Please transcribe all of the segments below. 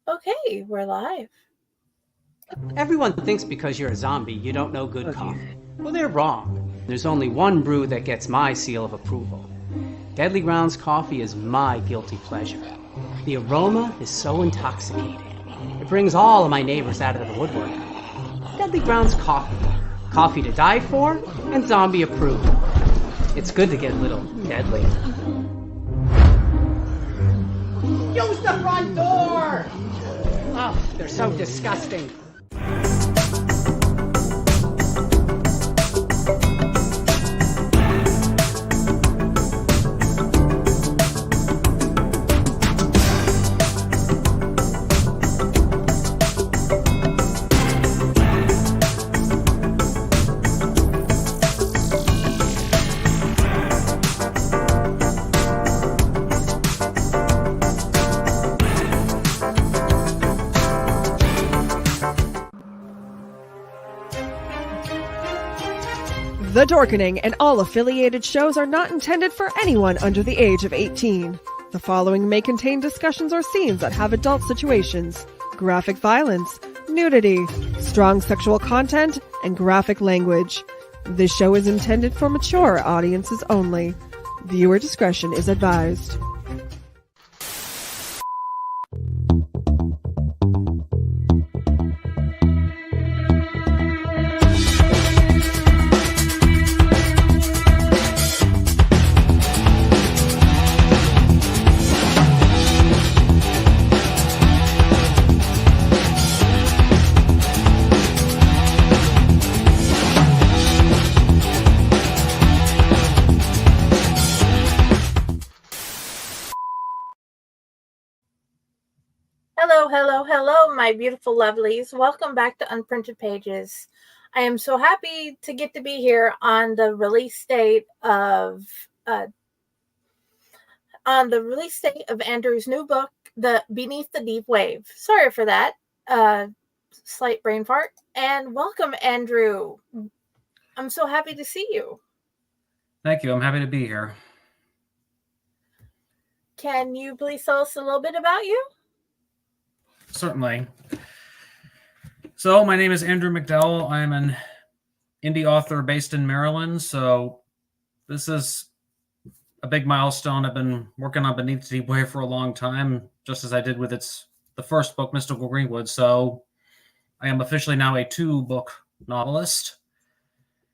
Okay, we're live. Everyone thinks because you're a zombie, you don't know good coffee. Well, they're wrong. There's only one brew that gets my seal of approval. Deadly Grounds coffee is my guilty pleasure. The aroma is so intoxicating. It brings all of my neighbors out of the woodwork. Deadly Grounds coffee. Coffee to die for and zombie approved. It's good to get a little deadly. Use the front door! Oh, they're so disgusting. The Dorkening and all affiliated shows are not intended for anyone under the age of 18. The following may contain discussions or scenes that have adult situations, graphic violence, nudity, strong sexual content, and graphic language. This show is intended for mature audiences only. Viewer discretion is advised. Hello, my beautiful lovelies. Welcome back to Unprinted Pages. I am so happy to get to be here on the release date of Andrew's new book, The Beneath the Deep Wave. Sorry for that slight brain fart. And welcome, Andrew. I'm so happy to see you. Thank you. I'm happy to be here. Can you please tell us a little bit about you? Certainly. So my name is Andrew McDowell. I'm an indie author based in Maryland. So this is a big milestone. I've been working on Beneath the Deep Wave for a long time, just as I did with the first book, Mystical Greenwood. So I am officially now a 2-book novelist.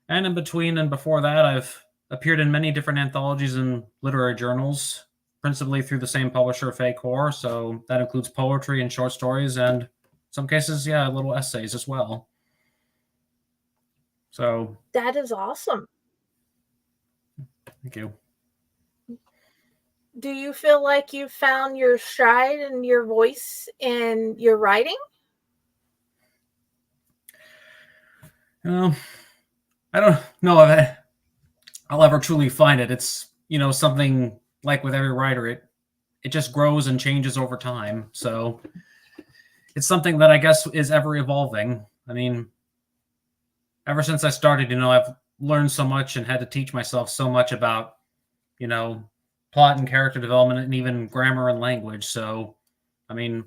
And in between and before that, I've appeared in many different anthologies and literary journals, principally through the same publisher, Faycor. So that includes poetry and short stories, and in some cases, little essays as well. So that is awesome. Thank you. Do you feel like you found your stride and your voice in your writing? I don't know if I'll ever truly find it. It's, something like with every writer, it just grows and changes over time. So it's something that I guess is ever evolving. I mean, ever since I started, I've learned so much and had to teach myself so much about, plot and character development and even grammar and language. So, I mean,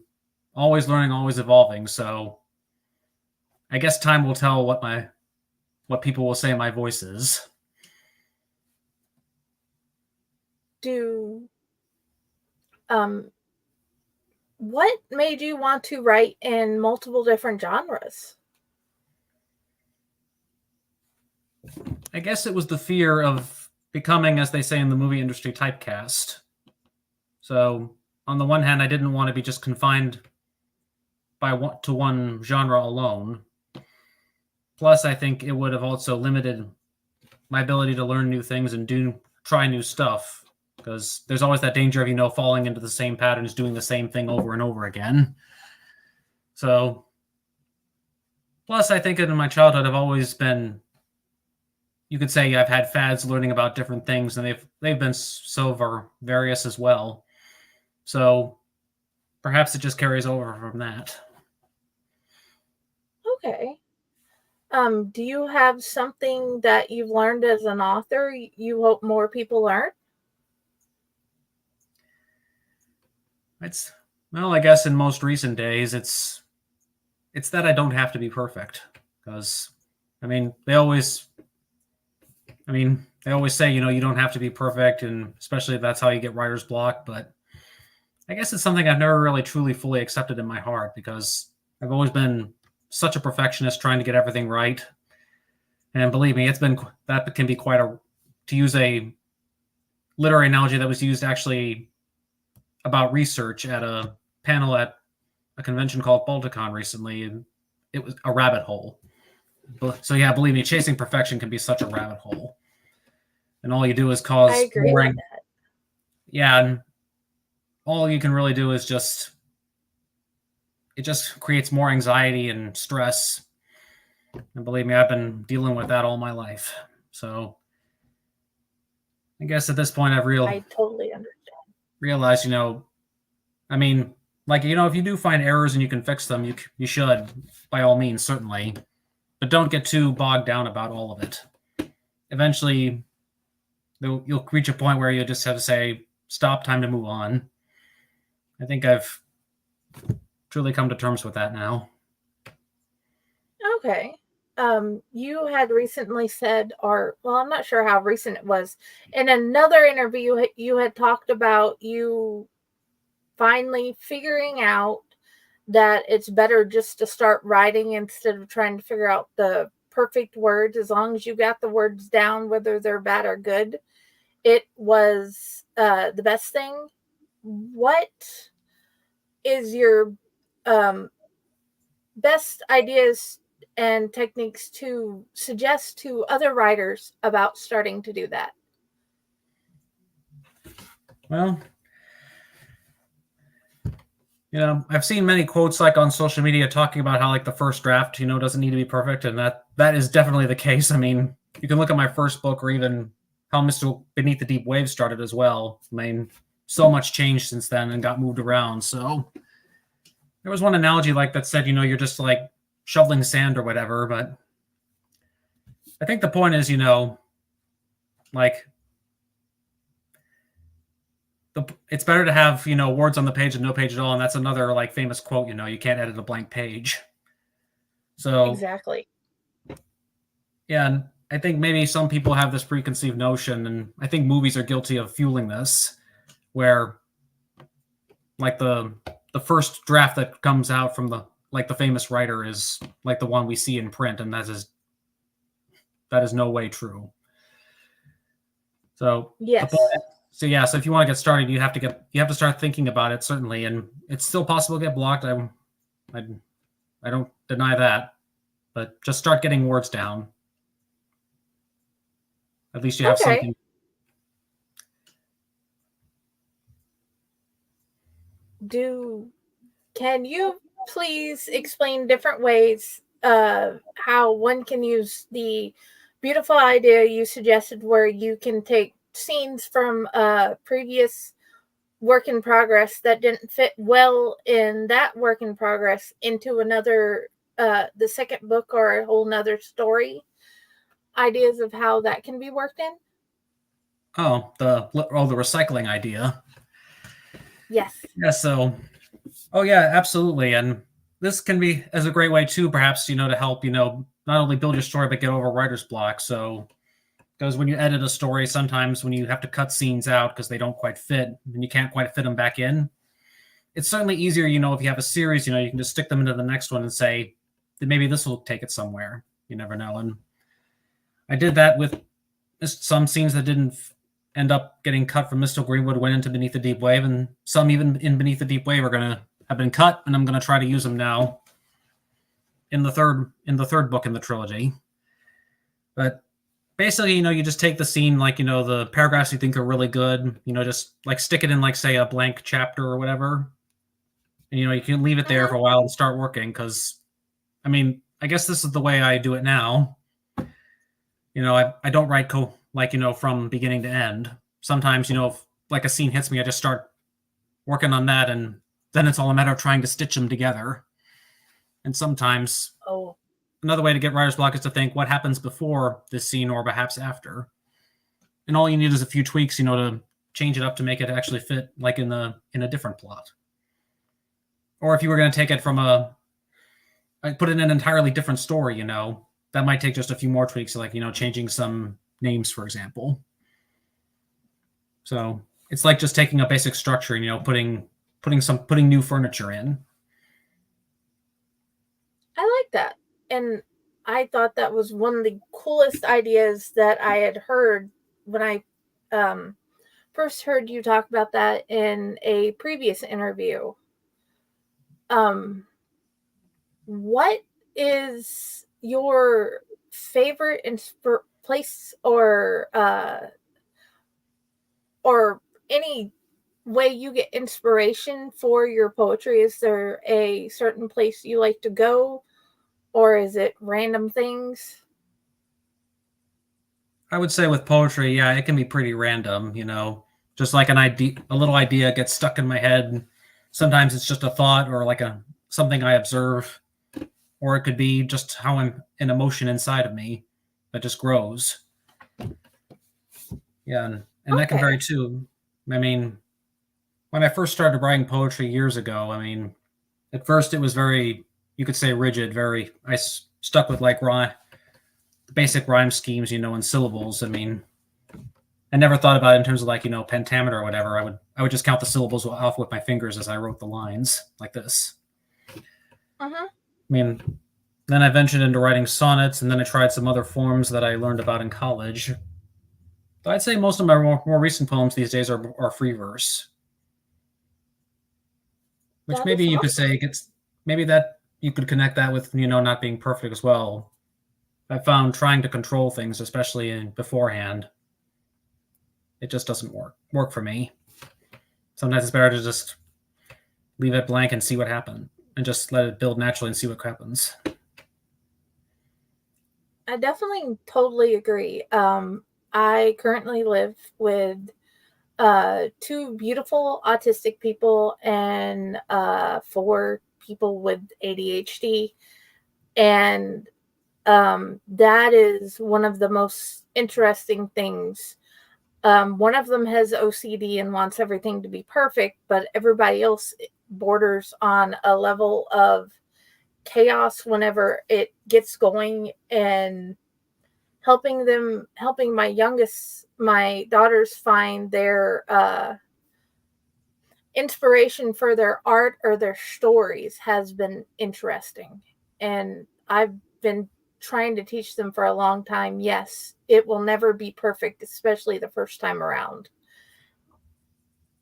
always learning, always evolving. So I guess time will tell what people will say my voice is. What made you want to write in multiple different genres? I guess it was the fear of becoming, as they say in the movie industry, typecast. So on the one hand, I didn't want to be just confined to one genre alone. Plus, I think it would have also limited my ability to learn new things and try new stuff, because there's always that danger of, falling into the same patterns, doing the same thing over and over again. So, plus, I think in my childhood, I've always been, you could say I've had fads learning about different things, and they've been so various as well. So perhaps it just carries over from that. Okay. Do you have something that you've learned as an author you hope more people learn? Well, I guess in most recent days, it's that I don't have to be perfect, because, they always say, you don't have to be perfect, and especially if that's how you get writer's block. But I guess it's something I've never really truly fully accepted in my heart, because I've always been such a perfectionist trying to get everything right. And believe me, that can be quite to use a literary analogy that was used actually about research at a panel at a convention called Balticon recently, and it was a rabbit hole. So yeah, believe me, chasing perfection can be such a rabbit hole. And all you do is cause I agree with that. Yeah, and all you can really do is it just creates more anxiety and stress. And believe me, I've been dealing with that all my life. So I guess at this point I totally understand. realized, if you do find errors and you can fix them, you should, by all means, certainly. But don't get too bogged down about all of it. Eventually, you'll reach a point where you just have to say, stop, time to move on. I think I've truly come to terms with that now. Okay. You had recently said, I'm not sure how recent it was. In another interview, you had talked about you finally figuring out that it's better just to start writing instead of trying to figure out the perfect words. As long as you got the words down, whether they're bad or good, it was the best thing. What is your best ideas and techniques to suggest to other writers about starting to do that? Well, I've seen many quotes like on social media talking about how like the first draft, doesn't need to be perfect. And that is definitely the case. You can look at my first book, or even how Mr. Beneath the Deep Waves started as well. So much changed since then and got moved around. So there was one analogy like that said, you're just like shoveling sand or whatever. But I think the point is, it's better to have, words on the page than no page at all. And that's another like famous quote, you can't edit a blank page. So exactly. Yeah. And I think maybe some people have this preconceived notion, and I think movies are guilty of fueling this, where like the first draft that comes out from the famous writer is like the one we see in print. And that is no way true. So yes. So if you want to get started, you have to start thinking about it, certainly, and it's still possible to get blocked. I don't deny that, but just start getting words down. At least you have something. Can you please explain different ways how one can use the beautiful idea you suggested, where you can take scenes from previous work in progress that didn't fit well in that work in progress into another the second book or a whole nother story? Ideas of how that can be worked in? Oh, the recycling idea. Yes. Yeah, yeah, absolutely. And this can be as a great way too, perhaps, to help, not only build your story, but get over writer's block. So because when you edit a story, sometimes when you have to cut scenes out because they don't quite fit and you can't quite fit them back in, it's certainly easier, if you have a series, you can just stick them into the next one and say that maybe this will take it somewhere. You never know. And I did that with some scenes that didn't end up getting cut from Mr. Greenwood went into Beneath the Deep Wave, and some even in Beneath the Deep Wave are going to have been cut, and I'm going to try to use them now in the third book in the trilogy. But basically, you just take the scene, like, the paragraphs you think are really good, just like stick it in, like, say, a blank chapter or whatever. And, you can leave it there for a while and start working. Because, I guess this is the way I do it now. I don't write from beginning to end. Sometimes, if like a scene hits me, I just start working on that. And then it's all a matter of trying to stitch them together. And sometimes another way to get writer's block is to think what happens before this scene or perhaps after. And all you need is a few tweaks, to change it up to make it actually fit like in a different plot. or if you were going to take it from put it in an entirely different story, that might take just a few more tweaks, like, changing some names, for example. So it's like just taking a basic structure and, putting new furniture in. I like that. And I thought that was one of the coolest ideas that I had heard when I first heard you talk about that in a previous interview. What is your favorite place or any way you get inspiration for your poetry? Is there a certain place you like to go, or is it random things? I would say with poetry, yeah, it can be pretty random, just like a little idea gets stuck in my head. Sometimes it's just a thought or like something I observe, or it could be just how an emotion inside of me that just grows. Yeah, and that can vary too. I mean, when I first started writing poetry years ago, at first it was very, you could say, rigid. I stuck with like basic rhyme schemes, and syllables. I never thought about it in terms of like, pentameter or whatever. I would just count the syllables off with my fingers as I wrote the lines like this. Uh-huh. Then I ventured into writing sonnets, and then I tried some other forms that I learned about in college. But I'd say most of my more recent poems these days are free verse. Which maybe you could say maybe that you could connect that with, not being perfect as well. I found trying to control things, especially beforehand, it just doesn't work for me. Sometimes it's better to just leave it blank and see what happens, and just let it build naturally and see what happens. I definitely totally agree. I currently live with two beautiful autistic people and 4 people with ADHD. And that is one of the most interesting things. One of them has OCD and wants everything to be perfect, but everybody else borders on a level of chaos whenever it gets going, and helping my daughters find their inspiration for their art or their stories has been interesting. And I've been trying to teach them for a long time. Yes, it will never be perfect, especially the first time around.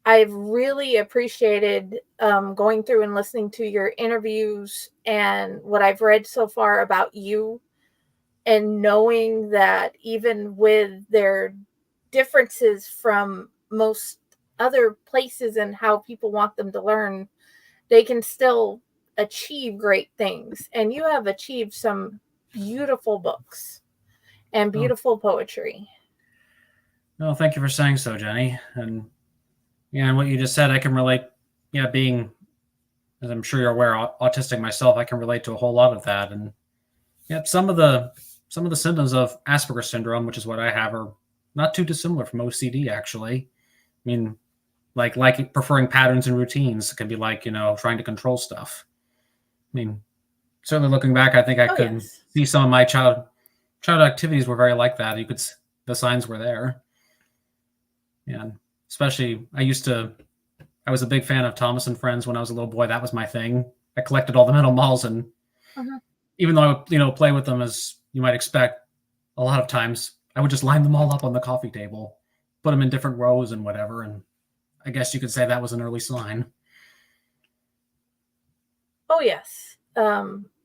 I've really appreciated going through and listening to your interviews and what I've read so far about you, and knowing that even with their differences from most other places and how people want them to learn, they can still achieve great things. And you have achieved some beautiful books and beautiful poetry. No, thank you for saying so, Jenny. And yeah, and what you just said, I can relate. Yeah, being, as I'm sure you're aware, autistic myself, I can relate to a whole lot of that. And yeah, some of the symptoms of Asperger syndrome, which is what I have, are not too dissimilar from OCD, actually. Like preferring patterns and routines. It can be like, trying to control stuff. Certainly looking back, I think I could see some of my child activities were very like that. The signs were there. Yeah, especially I was a big fan of Thomas and Friends when I was a little boy. That was my thing. I collected all the metal malls, and even though I would, play with them as you might expect, a lot of times I would just line them all up on the coffee table, put them in different rows and whatever. And I guess you could say that was an early sign. Oh, yes.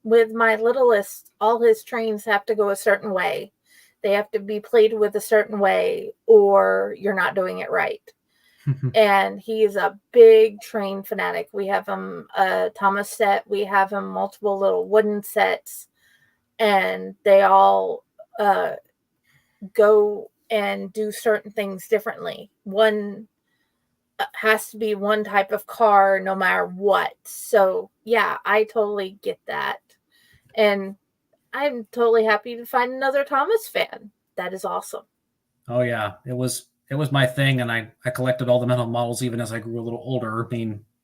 With my littlest, all his trains have to go a certain way. They have to be played with a certain way, or you're not doing it right. And he is a big train fanatic. We have him a Thomas set. We have him multiple little wooden sets. And they all go and do certain things differently. One has to be one type of car no matter what. So, yeah, I totally get that. And I'm totally happy to find another Thomas fan. That is awesome. Oh yeah, it was my thing, and I collected all the metal models even as I grew a little older.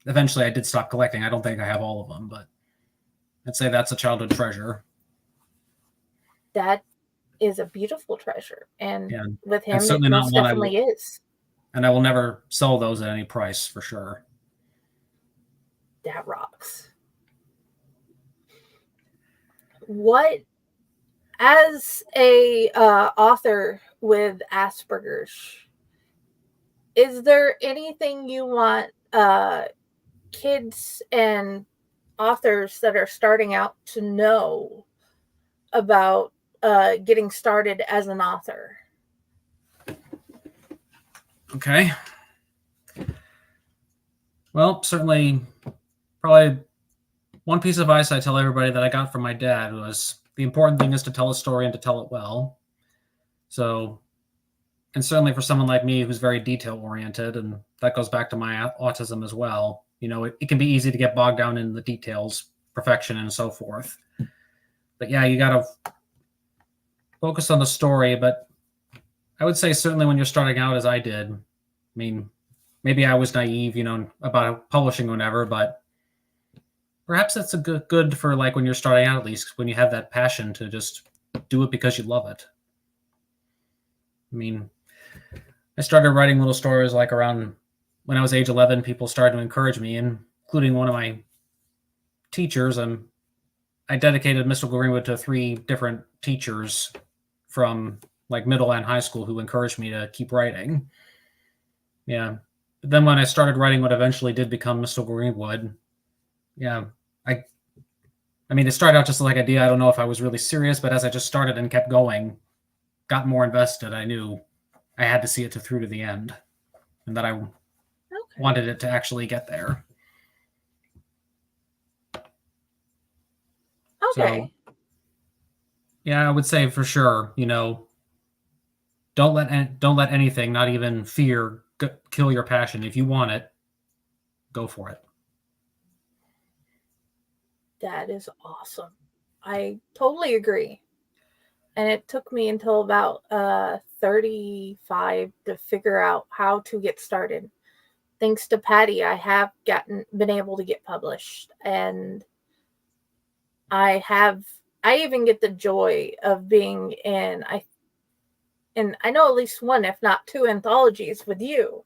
eventually I did stop collecting. I don't think I have all of them, but I'd say that's a childhood treasure. That is a beautiful treasure. And Yeah. with him, And it certainly not most one definitely is. And I will never sell those at any price, for sure. That rocks. What, as a author with Asperger's, is there anything you want kids and authors that are starting out to know about getting started as an author? Okay. Well, certainly, probably one piece of advice I tell everybody that I got from my dad was the important thing is to tell a story and to tell it well. So, and certainly for someone like me who's very detail oriented, and that goes back to my autism as well, you know, it can be easy to get bogged down in the details, perfection, and so forth. But yeah, you got to focus on the story. But I would say certainly when you're starting out, as I did, I mean, maybe I was naive, you know, about publishing or whatever, but perhaps that's a good for like when you're starting out, at least when you have that passion to just do it because you love it. I mean, I started writing little stories like around when I was age 11. People started to encourage me, including one of my teachers. I dedicated Mystical Greenwood to 3 different teachers from like middle and high school who encouraged me to keep writing. Yeah. But then when I started writing what eventually did become Mystical Greenwood, yeah, I mean, it started out just like an idea. I don't know if I was really serious, but as I just started and kept going, got more invested, I knew I had to see it through to the end, and that I wanted it to actually get there. Okay. So, yeah, I would say for sure, you know, don't let anything, not even fear, kill your passion. If you want it, go for it. That is awesome. I totally agree. And it took me until about 35 to figure out how to get started. Thanks to Patty, I have been able to get published, and I even get the joy of being in I know at least one, if not 2 anthologies with you.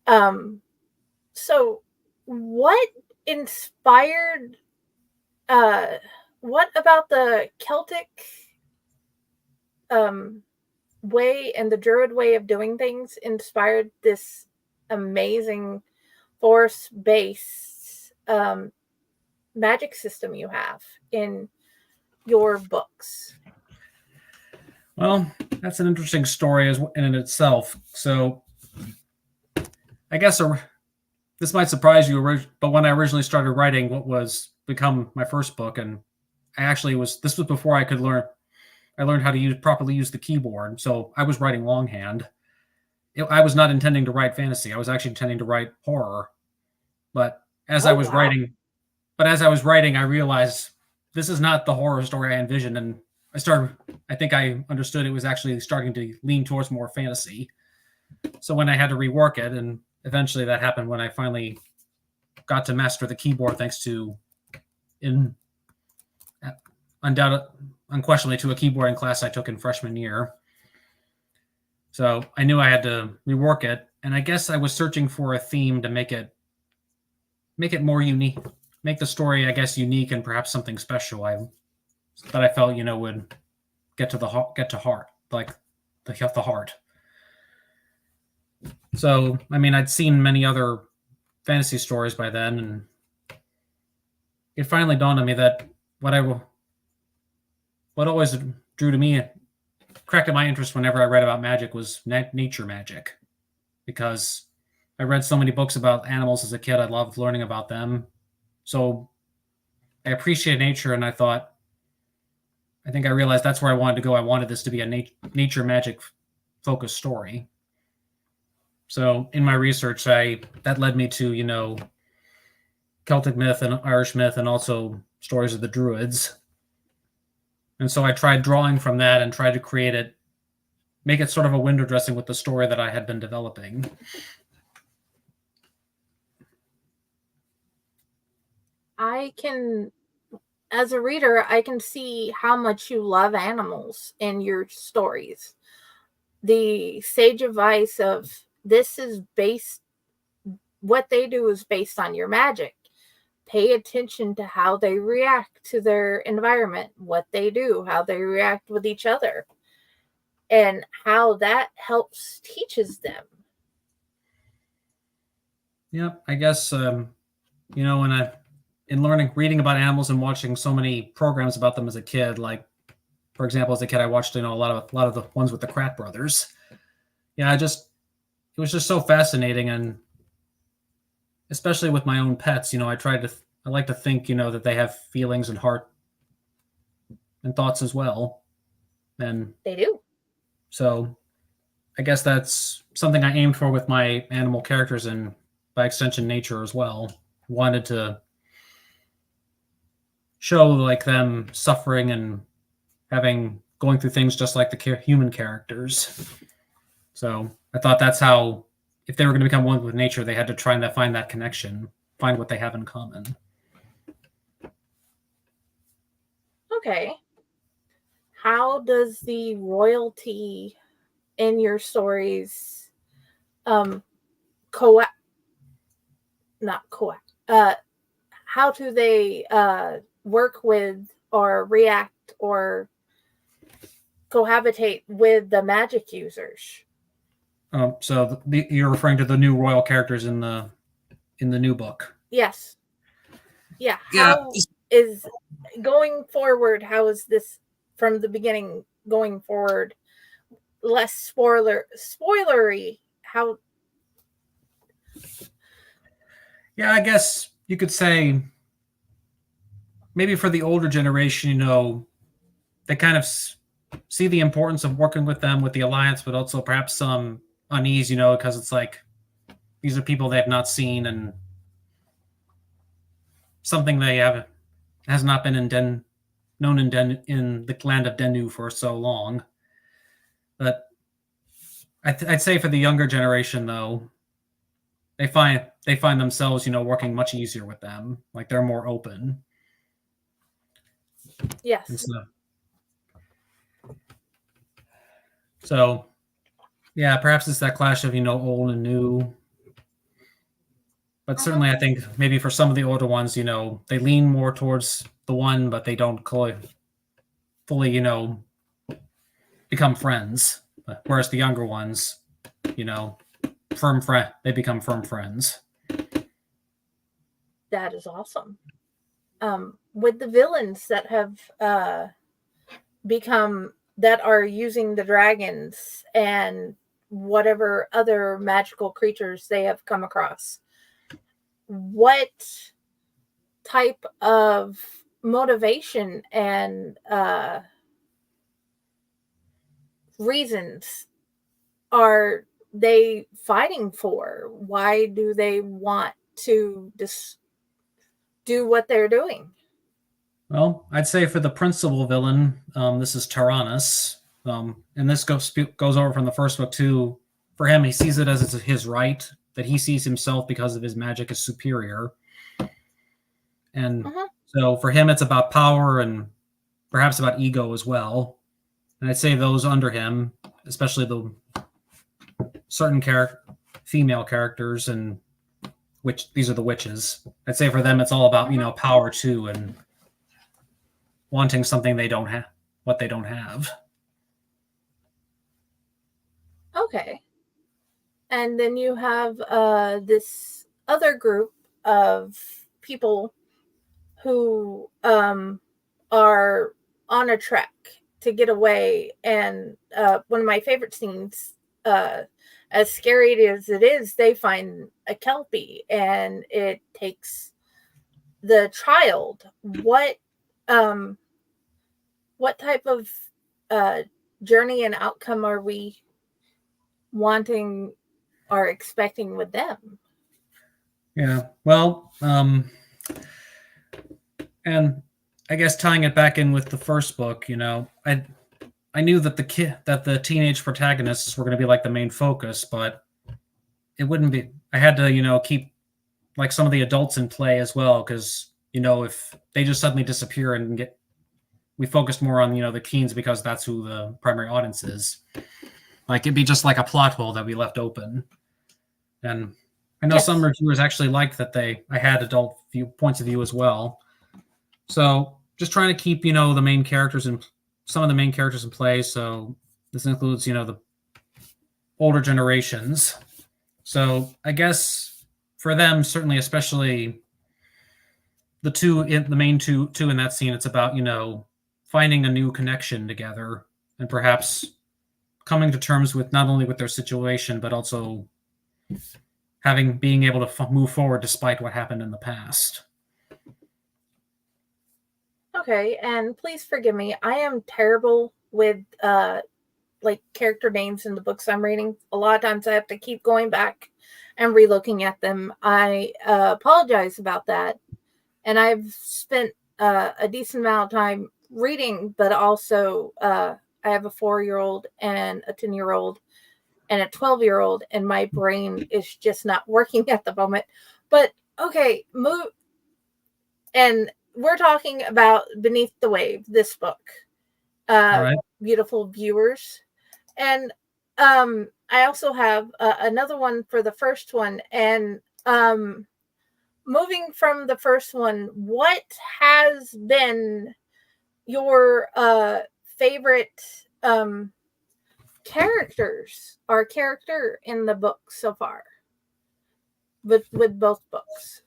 So what inspired what about the Celtic way and the Druid way of doing things inspired this amazing force-based magic system you have in your books? Well, that's an interesting story in itself. So I guess this might surprise you, but when I originally started writing what was become my first book, and this was before I learned how to properly use the keyboard. So I was writing longhand. I was not intending to write fantasy. I was actually intending to write horror. But as I was writing, I realized this is not the horror story I envisioned. And I think I understood it was actually starting to lean towards more fantasy. So when I had to rework it, and eventually that happened when I finally got to master the keyboard, thanks to unquestionably to a keyboarding class I took in freshman year. So I knew I had to rework it, and I guess I was searching for a theme to make it more unique, make the story, I guess, unique and perhaps something special. That I felt, you know, would get to heart, like the heart. So I mean, I'd seen many other fantasy stories by then, and it finally dawned on me that what always drew to me, corrected my interest whenever I read about magic, was nature magic, because I read so many books about animals as a kid. I loved learning about them. So I appreciated nature, and I think I realized that's where I wanted to go. I wanted this to be a nature magic focused story. So in my research, that led me to, you know, Celtic myth and Irish myth, and also stories of the Druids. And so I tried drawing from that and tried to make it sort of a window dressing with the story that I had been developing. I can, as a reader, I can see how much you love animals in your stories. The sage advice of this is based, what they do is based on your magic. Pay attention to how they react to their environment, what they do, how they react with each other, and how that helps teaches them. Yep, I guess when in reading about animals and watching so many programs about them as a kid, like for example, as a kid, I watched a lot of the ones with the Krat brothers. Yeah, it was just so fascinating, and especially with my own pets, I like to think, that they have feelings and heart and thoughts as well. And They do. so I guess that's something I aimed for with my animal characters and by extension nature as well. Wanted to show like them suffering and going through things just like the human characters. So I thought that's how, if they were going to become one with nature, they had to try and find that connection, find what they have in common. Okay. How does the royalty in your stories how do they work with or react or cohabitate with the magic users? So you're referring to the new royal characters in the new book. Yes. Yeah. How is going forward? How is this from the beginning going forward? Less spoilery. How? Yeah, I guess you could say maybe for the older generation, they kind of see the importance of working with them with the alliance, but also perhaps some unease, because it's like these are people they have not seen and something has not been known in the land of Denu for so long. But I'd say for the younger generation, though, they find themselves, working much easier with them. Like they're more open. Yes. So, yeah, perhaps it's that clash of old and new. But certainly, I think maybe for some of the older ones, they lean more towards the one, but they don't fully, become friends. Whereas the younger ones, they become firm friends. That is awesome. With the villains that have that are using the dragons and whatever other magical creatures they have come across, what type of motivation and reasons are they fighting for? Why do they want to do what they're doing? Well, I'd say for the principal villain, this is Tyrannus. And this goes over from the first book too. For him, he sees it as his right, that he sees himself because of his magic as superior. And so for him, it's about power and perhaps about ego as well. And I'd say those under him, especially the certain female characters, and these are the witches. I'd say for them, it's all about, power too, and wanting something they don't have, what they don't have. Okay. And then you have this other group of people who are on a trek to get away. And one of my favorite scenes, as scary as it is, they find a Kelpie and it takes the child. What type of journey and outcome are we wanting or expecting with them? Yeah, well, and I guess tying it back in with the first book, I knew that the teenage protagonists were going to be like the main focus, but it wouldn't be. I had to, keep like some of the adults in play as well, because if they just suddenly disappear and we focused more on, the Keens because that's who the primary audience is. Like, it'd be just like a plot hole that we left open. And I know some reviewers actually liked that I had adult points of view as well. So just trying to keep, the main characters and some of the main characters in play. So this includes, the older generations. So I guess for them, certainly, especially the main two in that scene, it's about, finding a new connection together and perhaps coming to terms with not only with their situation, but also being able to move forward despite what happened in the past. Okay, and please forgive me. I am terrible with character names in the books I'm reading. A lot of times I have to keep going back and relooking at them. I apologize about that. And I've spent a decent amount of time reading, but also I have a 4-year-old and a 10-year-old and a 12-year-old, and my brain is just not working at the moment. But okay, move. And we're talking about Beneath the Wave, this book. Right. Beautiful viewers. And I also have another one for the first one. And moving from the first one, what has been your favorite characters or character in the book so far? With both books.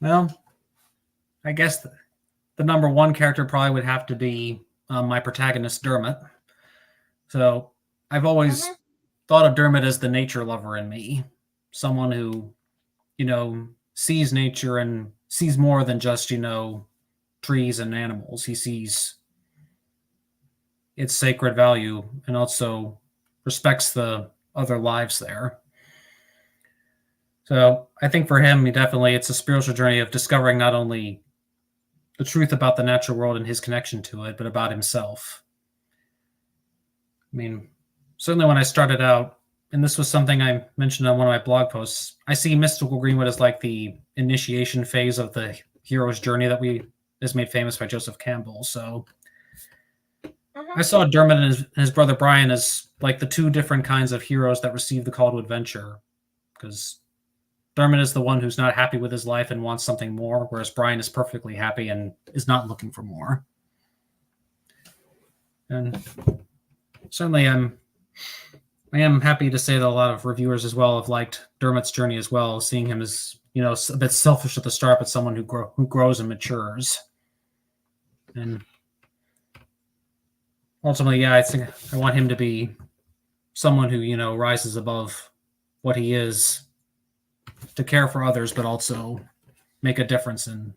Well, I guess the number one character probably would have to be my protagonist, Dermot. So I've always thought of Dermot as the nature lover in me. Someone who, sees nature and sees more than just, trees and animals. He sees its sacred value and also respects the other lives there. So I think for him, it's a spiritual journey of discovering not only the truth about the natural world and his connection to it, but about himself. I mean, certainly when I started out, and this was something I mentioned on one of my blog posts, I see Mystical Greenwood as like the initiation phase of the hero's journey that is made famous by Joseph Campbell. So I saw Dermot and his brother Brian as like the two different kinds of heroes that receive the call to adventure, because Dermot is the one who's not happy with his life and wants something more, whereas Brian is perfectly happy and is not looking for more. And certainly I am happy to say that a lot of reviewers as well have liked Dermot's journey as well, seeing him as, a bit selfish at the start, but someone who grows and matures. And ultimately, I think I want him to be someone who, rises above what he is to care for others, but also make a difference. And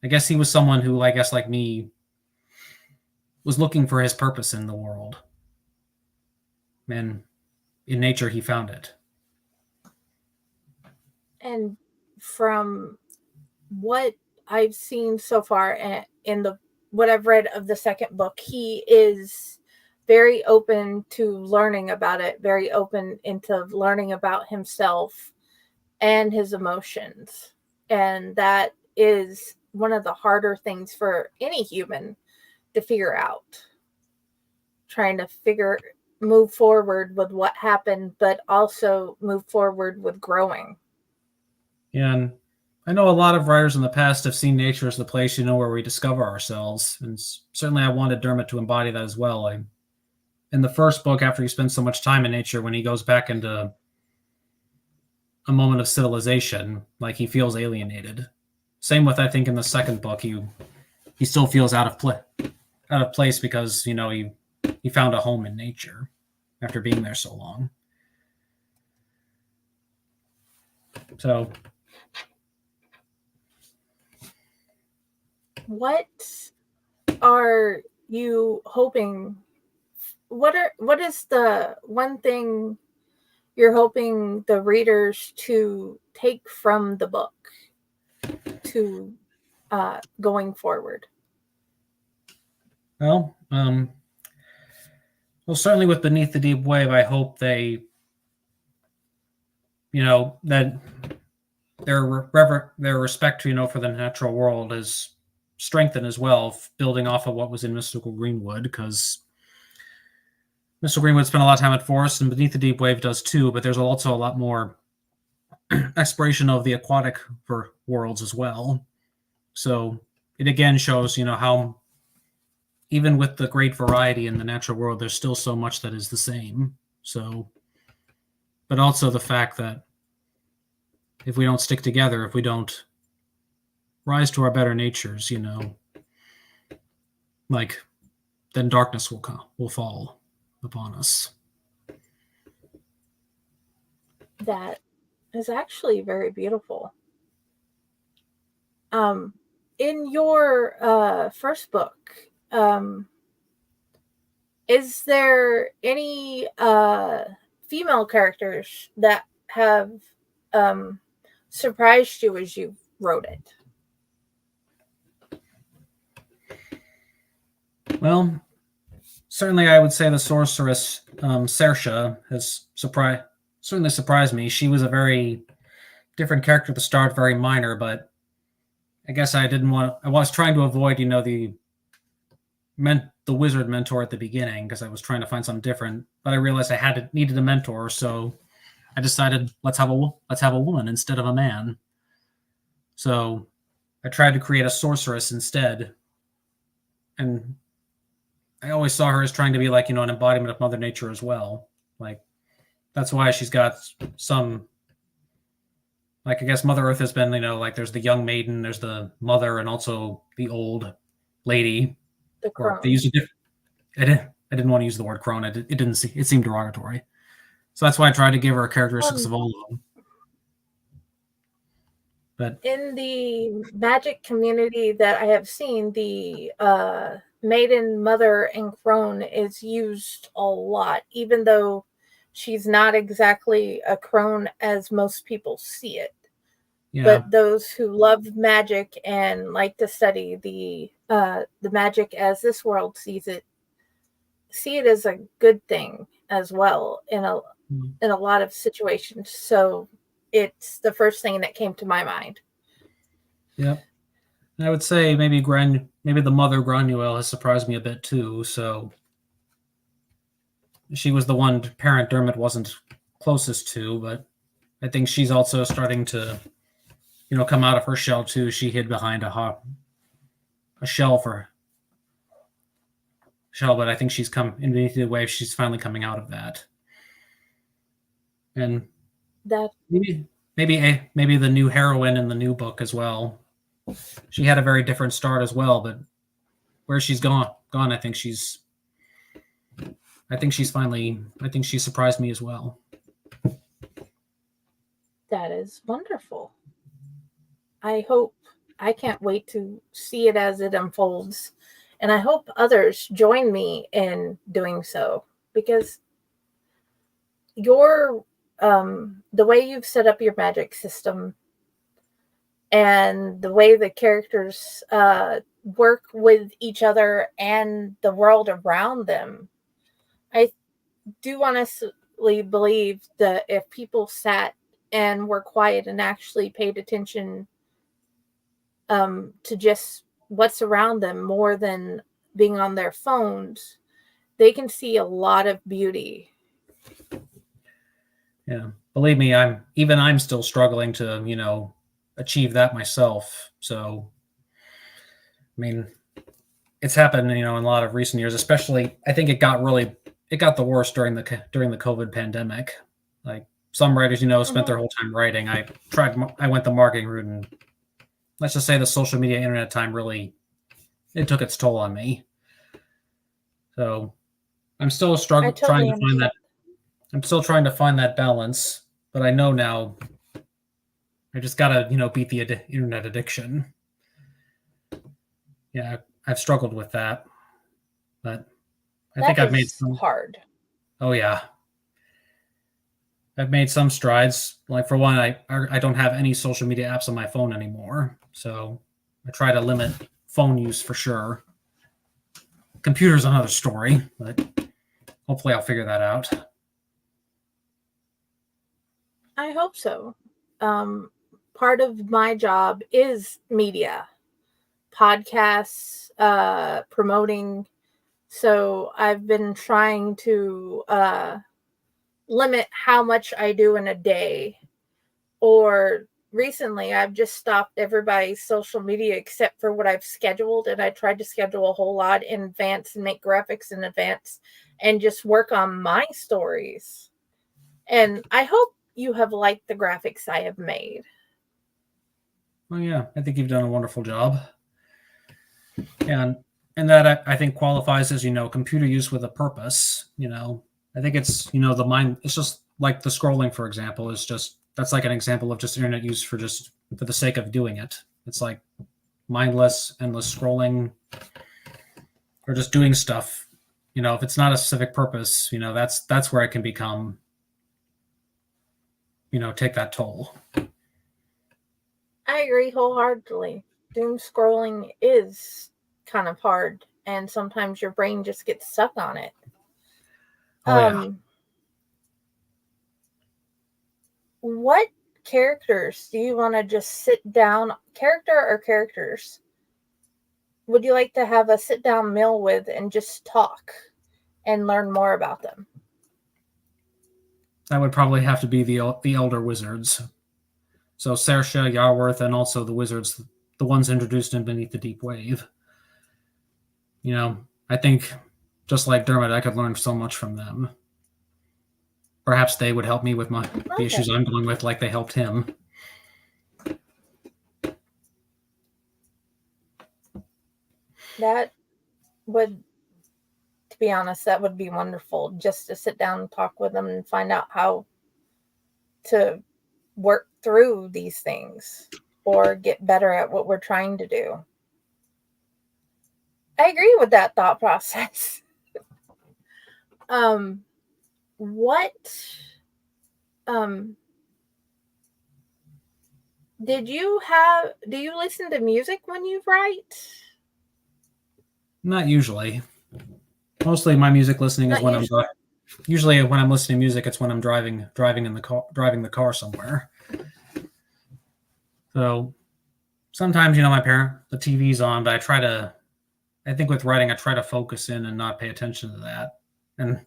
I guess he was someone who, I guess like me, was looking for his purpose in the world. And in nature, he found it. And from what I've seen so far in what I've read of the second book, he is very open to learning about it, very open into learning about himself and his emotions. And that is one of the harder things for any human to figure out. Trying to move forward with what happened, but also move forward with growing. Yeah, and I know a lot of writers in the past have seen nature as the place, where we discover ourselves. And certainly I wanted Dermot to embody that as well. In the first book, after he spends so much time in nature, when he goes back into a moment of civilization, like he feels alienated. Same with, I think, in the second book, he still feels out of place because, he found a home in nature after being there so long. So what are you hoping? What is the one thing you're hoping the readers to take from the book to going forward? Well, certainly with Beneath the Deep Wave, I hope they, that their respect, for the natural world is strengthened as well, building off of what was in Mystical Greenwood, because Mystical Greenwood spent a lot of time at forest, and Beneath the Deep Wave does too, but there's also a lot more exploration of the aquatic worlds as well. So it again shows, how even with the great variety in the natural world, there's still so much that is the same. So, but also the fact that if we don't stick together, if we don't rise to our better natures, then darkness will fall upon us. That is actually very beautiful. In your first book, is there any female characters that have surprised you as you wrote it? Well, certainly I would say the sorceress Saoirse has certainly surprised me. She was a very different character at the start, very minor, but I guess I was trying to avoid, the wizard mentor at the beginning, because I was trying to find something different, but I realized I needed a mentor, so I decided let's have a woman instead of a man. So I tried to create a sorceress instead, and I always saw her as trying to be an embodiment of Mother Nature as well. That's why she's got some, I guess Mother Earth has been, there's the young maiden, there's the mother, and also the old lady. The crone. They used a different. I didn't want to use the word crone. It seemed derogatory. So that's why I tried to give her characteristics of all of them. But in the magic community that I have seen, the maiden, mother, and crone is used a lot, even though she's not exactly a crone as most people see it. Yeah. But those who love magic and like to study the magic as this world sees it, see it as a good thing as well in a lot of situations. So it's the first thing that came to my mind. Yep. And I would say maybe the mother Granuel has surprised me a bit too. So she was the one parent Dermot wasn't closest to, but I think she's also starting to, come out of her shell too. She hid behind a shell, but I think she's come in Beneath the Wave. She's finally coming out of that. And that maybe the new heroine in the new book as well. She had a very different start as well, but where she's gone, I think she's surprised me as well. That is wonderful. I can't wait to see it as it unfolds. And I hope others join me in doing so, because the way you've set up your magic system and the way the characters work with each other and the world around them, I do honestly believe that if people sat and were quiet and actually paid attention to just what's around them more than being on their phones, they can see a lot of beauty. Yeah, believe me, I'm still struggling to, achieve that myself. So, I mean, it's happened, in a lot of recent years, especially I think it got the worst during the COVID pandemic. Some writers, spent their whole time writing. I went the marketing route, and let's just say the social media internet time it took its toll on me. So I'm still trying to find that balance, but I know now I just gotta, beat the internet addiction. Yeah, I've struggled with that, but I think I've made some hard. Oh yeah. I've made some strides. For one, I don't have any social media apps on my phone anymore. So I try to limit phone use for sure. Computer's another story, but hopefully I'll figure that out. I hope so. part of my job is media, podcasts, promoting. So I've been trying to limit how much I do in a day. Or recently, I've just stopped everybody's social media except for what I've scheduled. And I tried to schedule a whole lot in advance and make graphics in advance and just work on my stories. And I hope you have liked the graphics I have made. Well, yeah, I think you've done a wonderful job. And that I think qualifies as, computer use with a purpose. I think it's, the mind, it's just like the scrolling, for example, that's like an example of just internet use for the sake of doing it. It's like mindless, endless scrolling or just doing stuff. If it's not a specific purpose, that's where it can become, take that toll. I agree wholeheartedly. Doom scrolling is kind of hard, and sometimes your brain just gets stuck on it. Yeah. What characters do you want to just sit down, character or characters, would you like to have a sit down meal with and just talk and learn more about them? That would probably have to be the Elder Wizards. So Saoirse, Yarworth, and also the wizards, the ones introduced in Beneath the Deep Wave. I think just like Dermot, I could learn so much from them. Perhaps they would help me with the issues I'm dealing with, like they helped him. That would, to be honest, that would be wonderful, just to sit down and talk with them and find out how to work through these things or get better at what we're trying to do. I agree with that thought process. Do you listen to music when you write? Not usually. Mostly my music listening is usually when I'm listening to music, it's when I'm driving the car somewhere. So sometimes, the TV's on, but I think with writing, I try to focus in and not pay attention to that. And,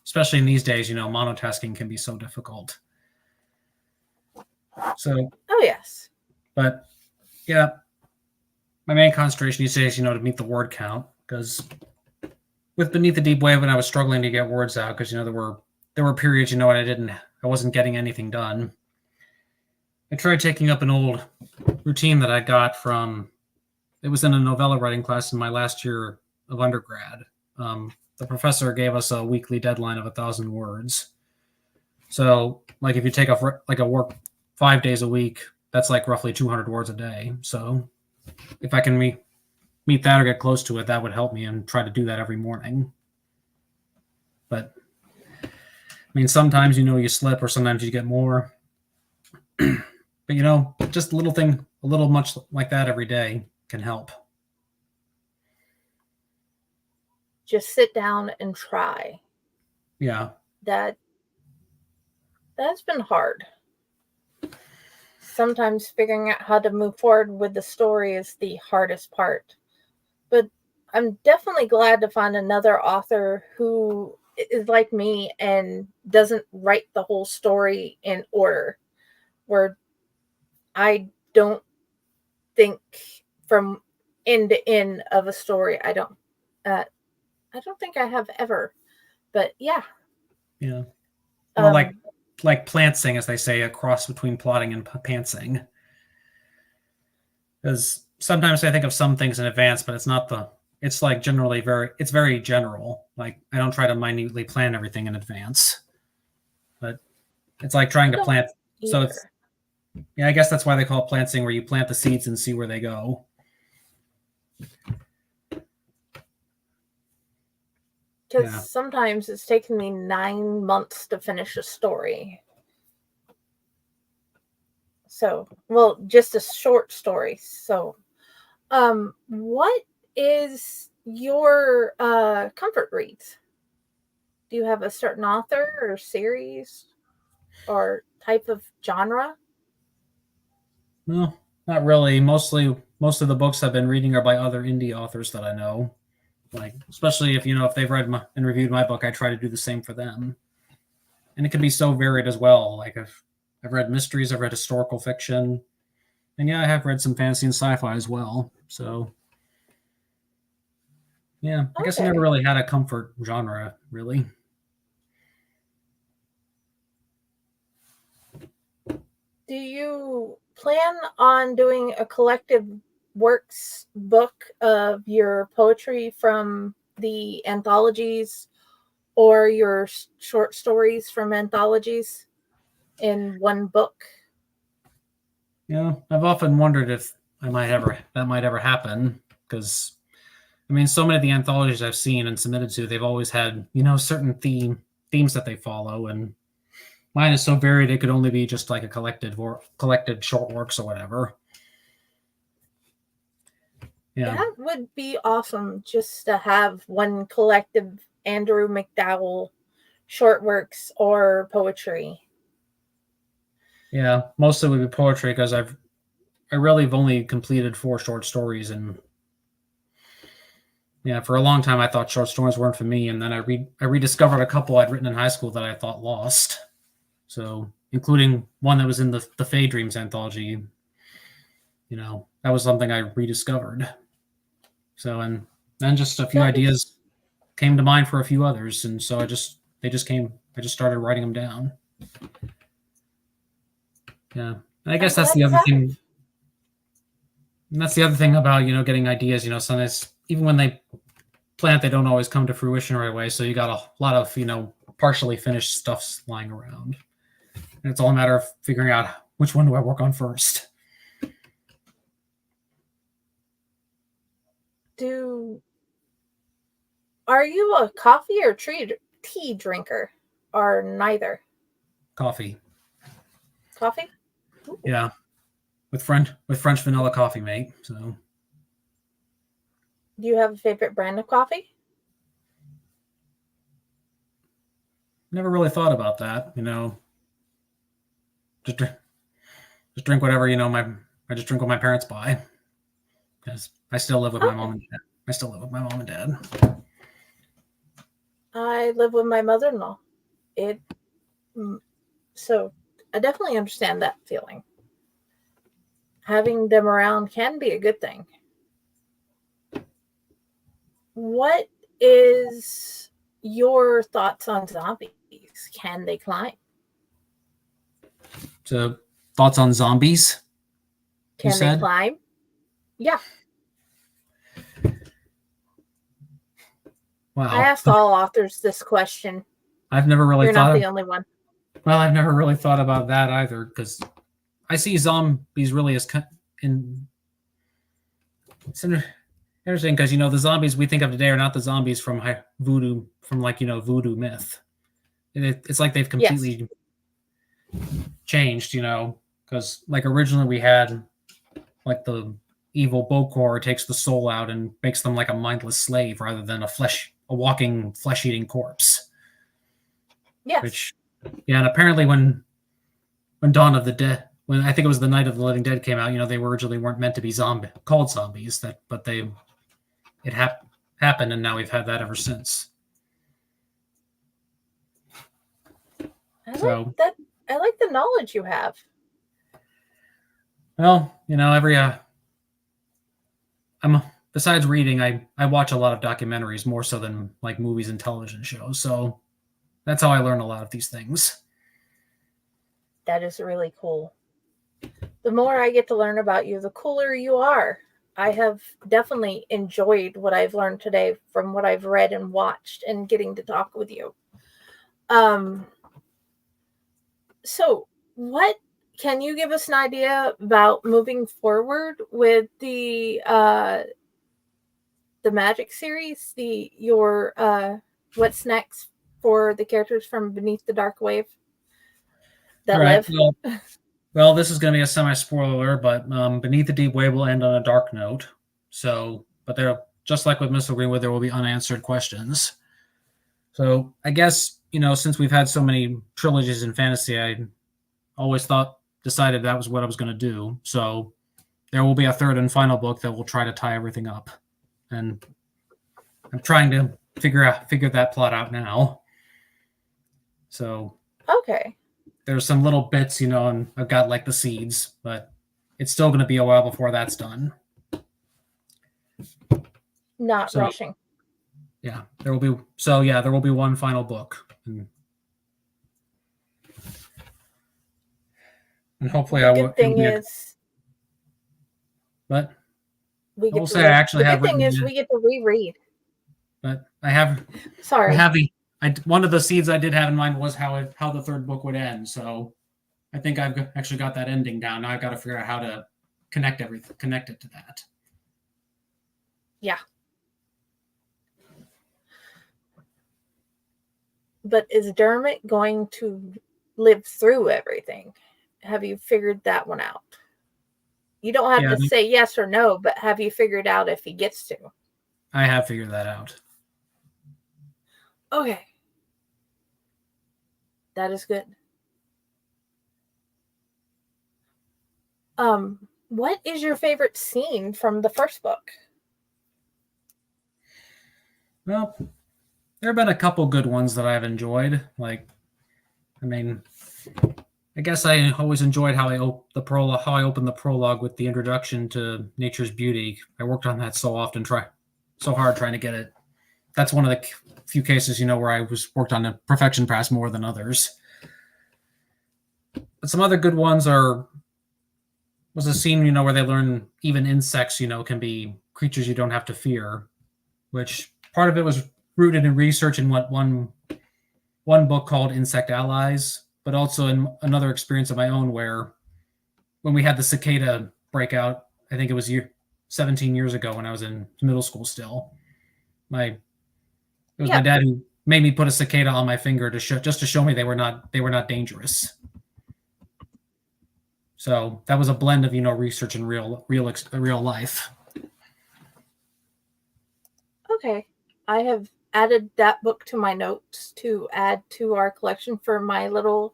especially in these days, monotasking can be so difficult. So, oh yes. But yeah, my main concentration these days, to meet the word count, because with Beneath the Deep Wave, when I was struggling to get words out, because, there were periods, when I wasn't getting anything done. I tried taking up an old routine that I got it was in a novella writing class in my last year of undergrad. The professor gave us a weekly deadline of 1,000 words. So, like, if you take off a work 5 days a week, that's like roughly 200 words a day. So, if I can meet that or get close to it, that would help me, and try to do that every morning. But sometimes you slip, or sometimes you get more. But just a little much like that every day can help. Just sit down and try. Yeah. That's been hard. Sometimes figuring out how to move forward with the story is the hardest part. But I'm definitely glad to find another author who is like me and doesn't write the whole story in order, where I don't think from end to end of a story. I don't think I have ever, but yeah. Yeah. Well, like plantsing, as they say, a cross between plotting and pantsing. Because sometimes I think of some things in advance, but it's like generally it's very general. Like, I don't try to minutely plan everything in advance, but it's like trying to plant. So I guess that's why they call it planting, where you plant the seeds and see where they go. Because sometimes it's taken me 9 months to finish a story. So, well, just a short story. So, what is your comfort reads? Do you have a certain author or series or type of genre? Well, not really. Most of the books I've been reading are by other indie authors that I know. Like, especially if they've read and reviewed my book, I try to do the same for them. And it can be so varied as well. Like I've read mysteries, I've read historical fiction, and yeah, I have read some fantasy and sci-fi as well. So yeah, I guess I never really had a comfort genre, really. Do you plan on doing a collective works book of your poetry from the anthologies or your short stories from anthologies in one book? Yeah, I've often wondered if that might ever happen, because I mean, so many of the anthologies I've seen and submitted to, they've always had, certain themes that they follow, and mine is so varied it could only be just like a collected short works or whatever. Yeah. That would be awesome, just to have one collective Andrew McDowell short works or poetry. Yeah, most of it would be poetry, because I really have only completed 4 short stories, and yeah, for a long time I thought short stories weren't for me, and then I rediscovered a couple I'd written in high school that I thought lost. So, including one that was in the Fey Dreams anthology. That was something I rediscovered. So, and then just a few ideas came to mind for a few others, and so I just started writing them down. Yeah, and I guess that's the other thing. And that's the other thing about getting ideas. Sometimes even when they plant, they don't always come to fruition right away. So you got a lot of partially finished stuff lying around, and it's all a matter of figuring out which one do I work on first. Are you a coffee or tea drinker, or neither? Coffee. Coffee? Ooh. Yeah, with French vanilla coffee, mate. So, do you have a favorite brand of coffee? Never really thought about that. Just drink whatever I just drink what my parents buy, because I still live with my mom and dad. I live with my mother-in-law. So I definitely understand that feeling. Having them around can be a good thing. What is your thoughts on zombies? Can they climb? So, thoughts on zombies? Can they climb? Yeah. Wow. I asked all authors this question. I've never really You're not the only one. Well, I've never really thought about that either, because I see zombies really as it's interesting, because the zombies we think of today are not the zombies from voodoo, voodoo myth. It's like they've completely changed, because like originally we had like the evil Bokor takes the soul out and makes them like a mindless slave rather than a walking flesh-eating corpse. Yes. And apparently when Dawn of the Dead, when I think it was the Night of the Living Dead came out, they originally weren't meant to be called zombies, but it happened, and now we've had that ever since. I like the knowledge you have. Well, besides reading, I watch a lot of documentaries more so than like movies and television shows. So that's how I learn a lot of these things. That is really cool. The more I get to learn about you, the cooler you are. I have definitely enjoyed what I've learned today from what I've read and watched and getting to talk with you. So what can you give us an idea about moving forward with the Magic series, your what's next for the characters from Beneath the Dark Wave that live? Well, this is going to be a semi-spoiler, but Beneath the Deep Wave will end on a dark note. So, but they're just like with Missile Greenwood, there will be unanswered questions. So, I guess since we've had so many trilogies in fantasy, I always thought decided that was what I was going to do. So there will be a third and final book that will try to tie everything up. And I'm trying to figure that plot out now. So Okay. there's some little bits, and I've got like the seeds, but it's still going to be a while before that's done. Not rushing. Yeah, there will be one final book. And hopefully the good thing is but we I will get say I actually the have good thing written is it. we get to reread. But I have Sorry. one of the seeds I did have in mind was how the third book would end. So I think I've actually got that ending down. Now I've got to figure out how to connect it to that. Yeah. But is Dermot going to live through everything? Have you figured that one out? You don't have to say yes or no, but have you figured out if he gets to? I have figured that out. Okay. That is good. What is your favorite scene from the first book? Well, there have been a couple good ones that I've enjoyed. I guess I always enjoyed how I opened the prologue with the introduction to nature's beauty. I worked on that so hard trying to get it. That's one of the few cases, where I worked on a perfection perhaps more than others. But some other good ones was a scene, where they learn even insects, can be creatures you don't have to fear, which part of it was rooted in research in what one book called Insect Allies, but also in another experience of my own where when we had the cicada breakout, I think it was 17 years ago when I was in middle school still. It was my dad who made me put a cicada on my finger to show me they were not dangerous. So that was a blend of research and real life. Okay, I have added that book to my notes to add to our collection for my littles.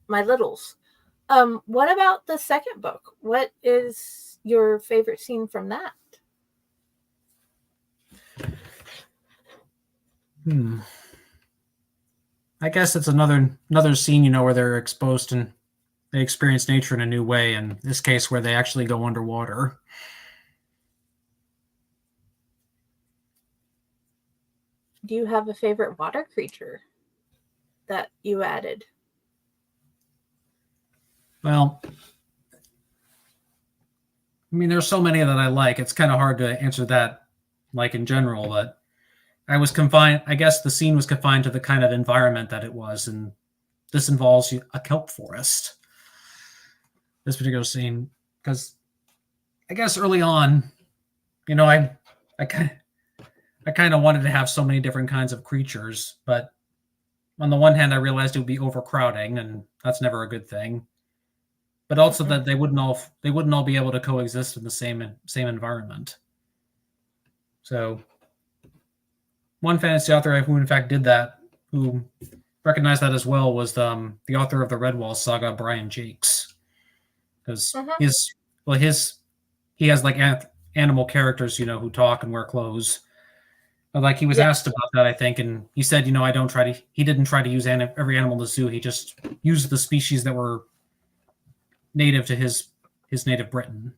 What about the second book? What is your favorite scene from that? I guess it's another scene, where they're exposed and they experience nature in a new way. In this case, where they actually go underwater. Do you have a favorite water creature that you added? Well, there's so many that I like. It's kind of hard to answer that, in general, but I guess the scene was confined to the kind of environment that it was, and this involves a kelp forest. This particular scene, because I guess early on, I kind of wanted to have so many different kinds of creatures, but on the one hand, I realized it would be overcrowding, and that's never a good thing. But also that they wouldn't all be able to coexist in the same environment. So, one fantasy author who in fact did that, who recognized that as well, was the author of the Redwall saga, Brian Jakes. Because he has animal characters, who talk and wear clothes. But he was asked about that, I think, and he said, he didn't try to use every animal in the zoo. He just used the species that were native to his native Britain.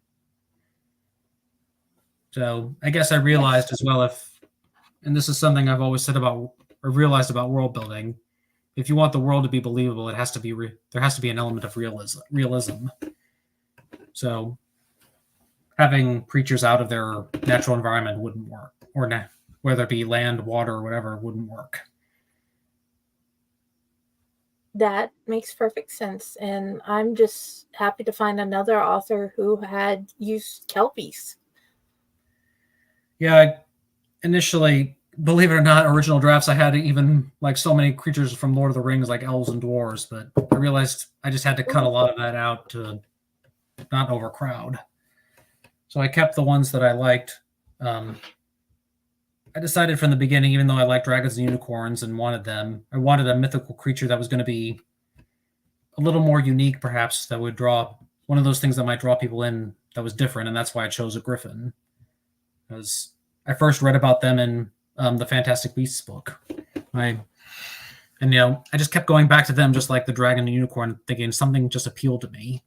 So I guess I realized as well, and this is something I've always said realized about world building, if you want the world to be believable, there has to be an element of realism. So having creatures out of their natural environment wouldn't work, or whether it be land, water, or whatever, wouldn't work. That makes perfect sense, and I'm just happy to find another author who had used kelpies. Yeah, I initially, believe it or not, original drafts, I had even so many creatures from Lord of the Rings, like elves and dwarves, but I realized I just had to cut a lot of that out to not overcrowd. So I kept the ones that I liked. I decided from the beginning, even though I liked dragons and unicorns and wanted them, I wanted a mythical creature that was going to be a little more unique, perhaps, that would draw one of those things that might draw people in that was different, and that's why I chose a griffin. Because I first read about them in the Fantastic Beasts book. I just kept going back to them, just like the dragon and unicorn, thinking something just appealed to me.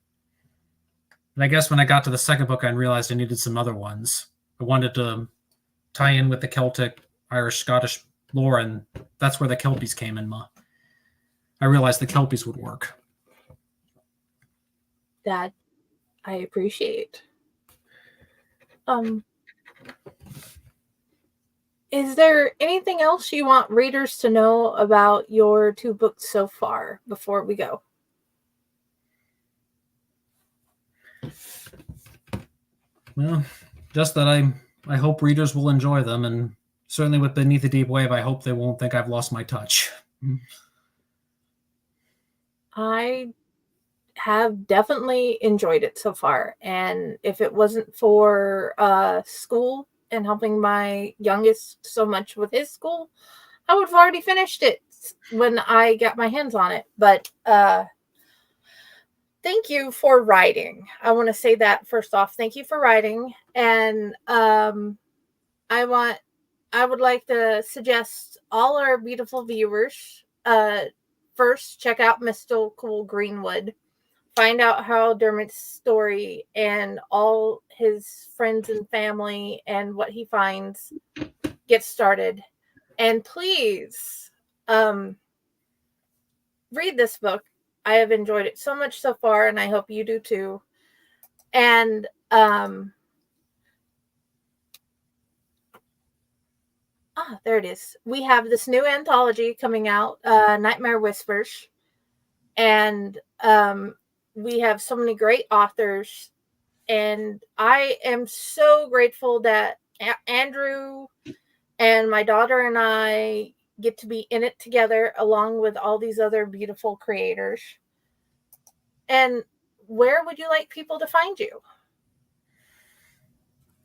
And I guess when I got to the second book, I realized I needed some other ones. I wanted to tie in with the Celtic, Irish, Scottish lore, and that's where the Kelpies came in. I realized the Kelpies would work. That I appreciate. Is there anything else you want readers to know about your 2 books so far before we go? Well, just that I hope readers will enjoy them, and certainly with Beneath the Deep Wave, I hope they won't think I've lost my touch. I have definitely enjoyed it so far, and if it wasn't for school and helping my youngest so much with his school, I would have already finished it when I got my hands on it. But thank you for writing. I want to say that first off. Thank you for writing, and I would like to suggest all our beautiful viewers first check out Mystical Greenwood. Find out how Dermot's story and all his friends and family and what he finds gets started. And please read this book. I have enjoyed it so much so far, and I hope you do too. And there it is. We have this new anthology coming out, Nightmare Whispers. And we have so many great authors, and I am so grateful that Andrew and my daughter and I get to be in it together along with all these other beautiful creators. And where would you like people to find you?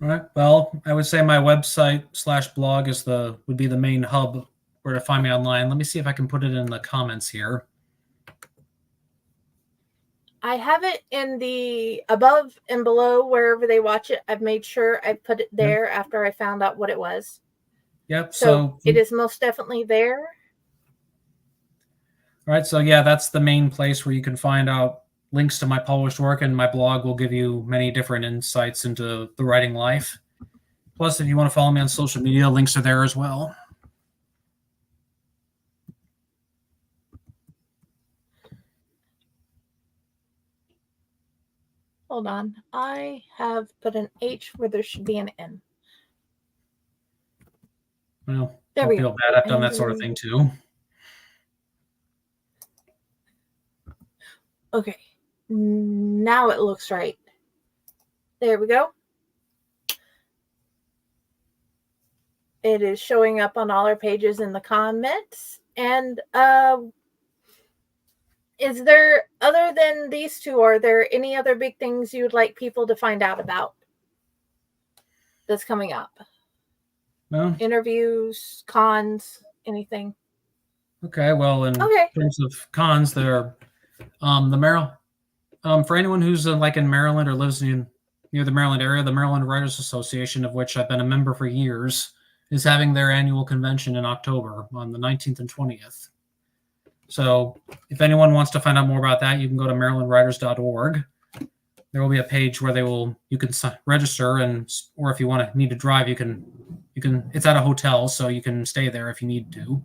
All right. Well, I would say my website /blog would be the main hub where to find me online. Let me see if I can put it in the comments here. I have it in the above and below wherever they watch it. I've made sure I put it there after I found out what it was. Yep. So it is most definitely there. All right. So yeah, that's the main place where you can find out links to my published work, and my blog will give you many different insights into the writing life. Plus, if you want to follow me on social media, links are there as well. Hold on. I have put an H where there should be an N. Well, there we go. Bad. I've done that sort of thing too. Okay. Now it looks right. There we go. It is showing up on all our pages in the comments. And is there, other than these two, are there any other big things you'd like people to find out about that's coming up? No. Interviews, cons, anything? Okay. Well, in terms of cons, there are the Maryland. For anyone who's like in Maryland or lives near the Maryland area, the Maryland Writers Association, of which I've been a member for years, is having their annual convention in October on the 19th and 20th. So if anyone wants to find out more about that, you can go to marylandwriters.org. There will be a page where you can register, or if you need to drive, you can. It's at a hotel, so you can stay there if you need to.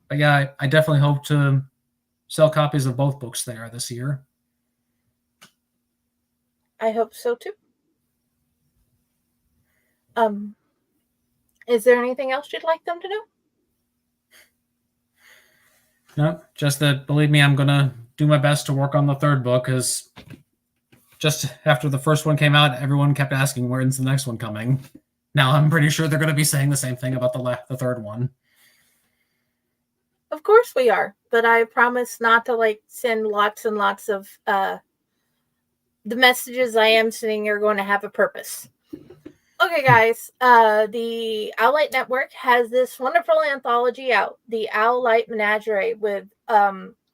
But yeah, I definitely hope to sell copies of both books there this year. I hope so too. Is there anything else you'd like them to know? No, just that, believe me, I'm going to do my best to work on the third book, because just after the first one came out, everyone kept asking, when's the next one coming? Now I'm pretty sure they're going to be saying the same thing about the third one. Of course we are, but I promise not to send lots and lots of the messages I am sending are going to have a purpose. Okay, guys, the Owlite Network has this wonderful anthology out, the Owlite Menagerie, with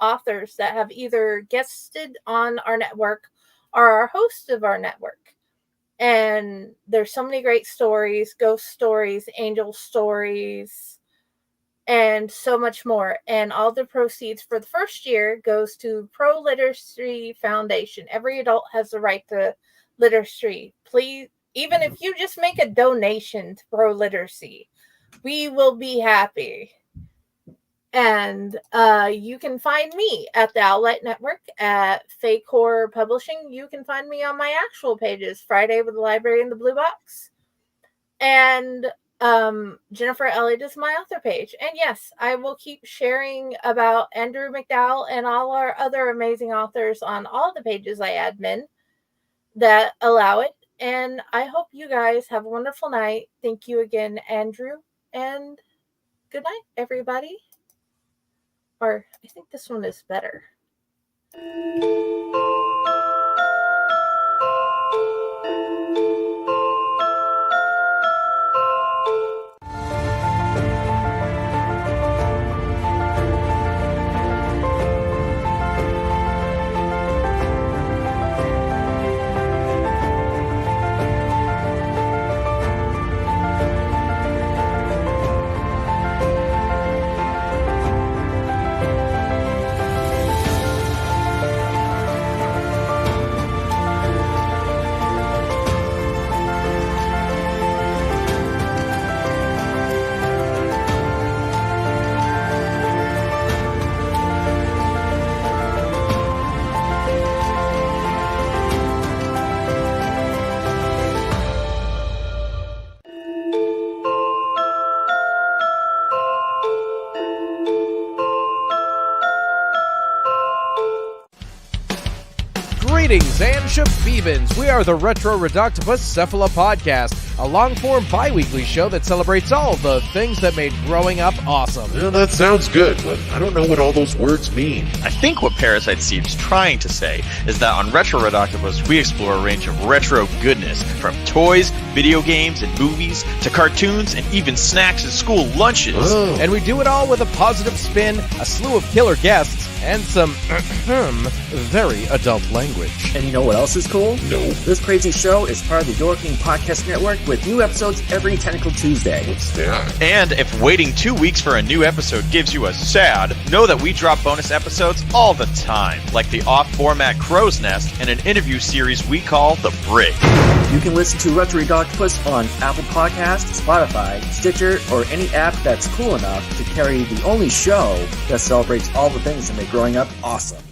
authors that have either guested on our network or are hosts of our network. And there's so many great stories, ghost stories, angel stories, and so much more. And all the proceeds for the first year goes to Pro Literacy Foundation. Every adult has the right to literacy. Please, even if you just make a donation to Pro Literacy, we will be happy. And you can find me at the Outlet Network at Fake Horror Publishing. You can find me on my actual pages, Friday with the Library in the Blue Box. And Jennifer Elliott is my author page. And yes, I will keep sharing about Andrew McDowell and all our other amazing authors on all the pages I admin that allow it. And I hope you guys have a wonderful night. Thank you again, Andrew. And good night, everybody. Or I think this one is better. Greetings and shabibans. We are the Retro Reductibus Cephala Podcast, a long-form bi-weekly show that celebrates all the things that made growing up awesome. Well, that sounds good, but I don't know what all those words mean. I think what Parasite seems trying to say is that on Retro Redoctopus, we explore a range of retro goodness, from toys, video games, and movies, to cartoons, and even snacks and school lunches. Oh. And we do it all with a positive spin, a slew of killer guests, and some very adult language. And you know what else is cool? No. This crazy show is part of the Door King Podcast Network with new episodes every Tentacle Tuesday. What's that? And if waiting 2 weeks for a new episode gives you a sad, know that we drop bonus episodes all the time, like the off-format Crow's Nest and an interview series we call The Brig. You can listen to Retro Octopus on Apple Podcasts, Spotify, Stitcher, or any app that's cool enough to carry the only show that celebrates all the things that make growing up awesome.